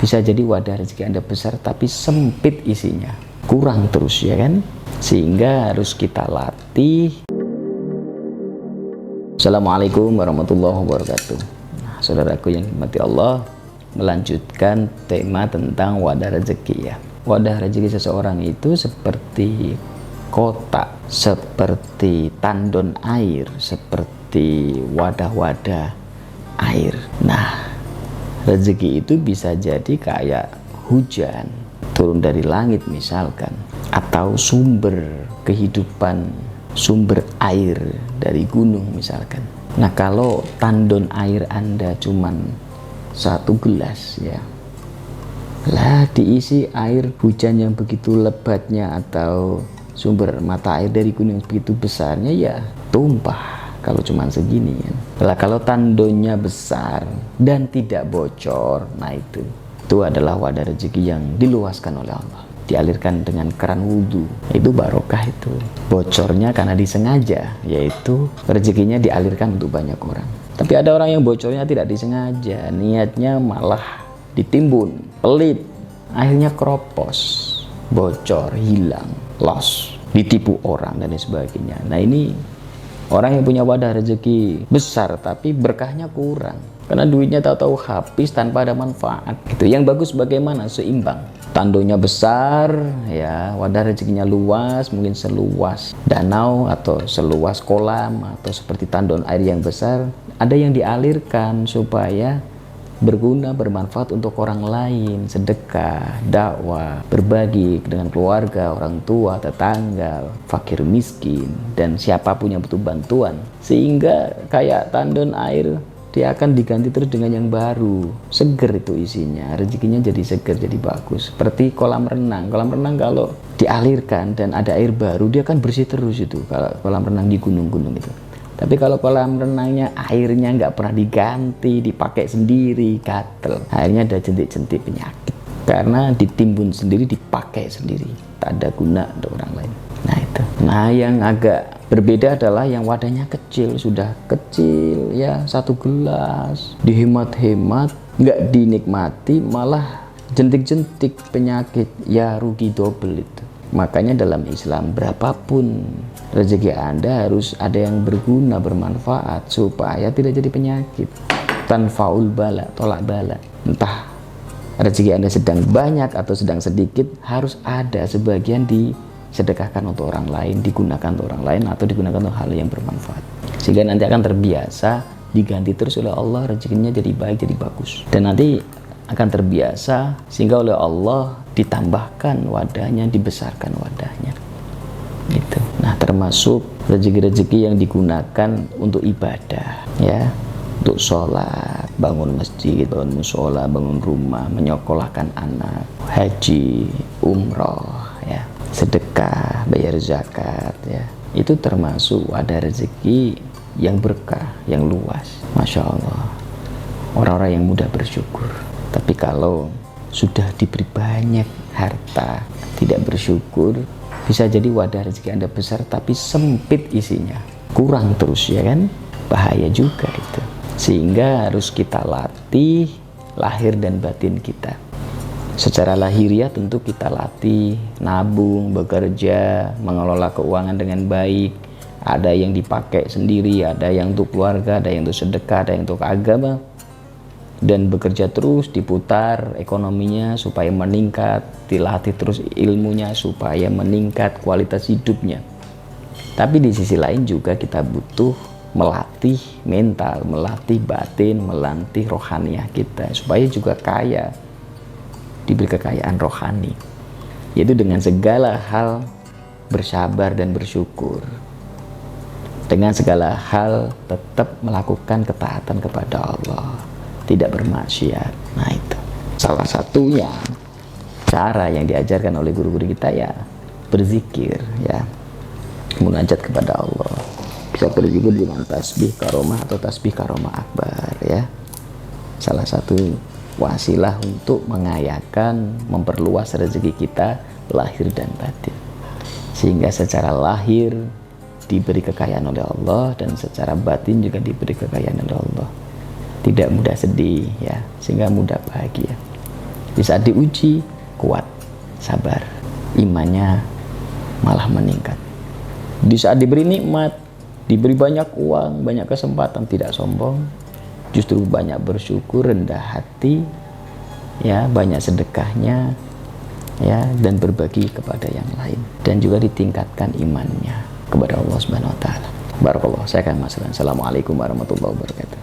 Bisa jadi wadah rezeki Anda besar tapi sempit isinya, kurang terus ya kan, sehingga harus kita latih. Assalamualaikum warahmatullahi wabarakatuh. Saudaraku yang dimati Allah, melanjutkan tema tentang wadah rezeki ya. Wadah rezeki seseorang itu seperti kotak, seperti tandon air, seperti wadah-wadah air. Nah, rezeki itu bisa jadi kayak hujan turun dari langit misalkan, atau sumber kehidupan, sumber air dari gunung misalkan. Nah, kalau tandon air Anda cuman 1 gelas ya, lah diisi air hujan yang begitu lebatnya, atau sumber mata air dari gunung yang begitu besarnya, ya tumpah kalau cuma segini kan. Lah kalau tandonnya besar dan tidak bocor, nah itu adalah wadah rezeki yang diluaskan oleh Allah, dialirkan dengan keran wudhu, itu barokah. Itu bocornya karena disengaja, yaitu rezekinya dialirkan untuk banyak orang. Tapi ada orang yang bocornya tidak disengaja, niatnya malah ditimbun, pelit, akhirnya keropos, bocor, hilang, loss, ditipu orang dan sebagainya. Nah, ini orang yang punya wadah rezeki besar tapi berkahnya kurang, karena duitnya tahu-tahu habis tanpa ada manfaat. Itu yang bagus bagaimana? Seimbang. Tandonya besar ya, wadah rezekinya luas, mungkin seluas danau atau seluas kolam, atau seperti tandon air yang besar, ada yang dialirkan supaya berguna, bermanfaat untuk orang lain, sedekah, dakwah, berbagi dengan keluarga, orang tua, tetangga, fakir miskin, dan siapapun yang butuh bantuan. Sehingga kayak tandon air, dia akan diganti terus dengan yang baru, seger itu isinya, rezekinya jadi seger, jadi bagus. Seperti kolam renang kalau dialirkan dan ada air baru, dia akan bersih terus itu, kalau kolam renang di gunung-gunung itu. Tapi kalau kolam renangnya airnya nggak pernah diganti, dipakai sendiri, gatel, akhirnya ada jentik-jentik penyakit, karena ditimbun sendiri, dipakai sendiri, tak ada guna untuk orang lain. Nah itu. Nah, yang agak berbeda adalah yang wadahnya kecil, sudah kecil ya, 1 gelas, dihemat-hemat, nggak dinikmati, malah jentik-jentik penyakit, ya rugi double itu. Makanya dalam Islam, berapapun rezeki Anda harus ada yang berguna, bermanfaat, supaya tidak jadi penyakit. Tanfaul bala, tolak bala. Entah rezeki Anda sedang banyak atau sedang sedikit, harus ada sebagian disedekahkan untuk orang lain, digunakan untuk orang lain, atau digunakan untuk hal yang bermanfaat. Sehingga nanti akan terbiasa, diganti terus oleh Allah, rezekinya jadi baik, jadi bagus. Dan nanti akan terbiasa, sehingga oleh Allah ditambahkan wadahnya, dibesarkan wadahnya gitu. Nah, termasuk rezeki-rezeki yang digunakan untuk ibadah ya, untuk sholat, bangun masjid, bangun musola, bangun rumah, menyekolahkan anak, haji, umroh ya, sedekah, bayar zakat ya, itu termasuk wadah rezeki yang berkah, yang luas. Masya Allah, orang-orang yang mudah bersyukur. Tapi kalau sudah diberi banyak harta, tidak bersyukur, bisa jadi wadah rezeki Anda besar tapi sempit isinya, kurang terus ya kan, bahaya juga itu. Sehingga harus kita latih lahir dan batin kita. Secara lahiriah tentu kita latih nabung, bekerja, mengelola keuangan dengan baik. Ada yang dipakai sendiri, ada yang untuk keluarga, ada yang untuk sedekah, ada yang untuk agama. Dan bekerja terus, diputar ekonominya supaya meningkat, dilatih terus ilmunya supaya meningkat kualitas hidupnya. Tapi di sisi lain juga kita butuh melatih mental, melatih batin, melatih rohaniah kita supaya juga kaya, diberi kekayaan rohani, yaitu dengan segala hal bersabar dan bersyukur, dengan segala hal tetap melakukan ketaatan kepada Allah, tidak bermaksiat. Nah, itu salah satunya cara yang diajarkan oleh guru-guru kita ya, berzikir ya, munajat kepada Allah. Bisa berzikir dengan tasbih karomah atau tasbih karomah akbar ya, salah satu wasilah untuk mengayakan, memperluas rezeki kita lahir dan batin, sehingga secara lahir diberi kekayaan oleh Allah dan secara batin juga diberi kekayaan oleh Allah. Tidak mudah sedih ya, sehingga mudah bahagia. Di saat diuji, kuat, sabar, imannya malah meningkat. Di saat diberi nikmat, diberi banyak uang, banyak kesempatan, tidak sombong, justru banyak bersyukur, rendah hati, ya, banyak sedekahnya, ya, dan berbagi kepada yang lain, dan juga ditingkatkan imannya kepada Allah Subhanahu wa taala. Barakallah. Saya akan Mas. Assalamualaikum warahmatullahi wabarakatuh.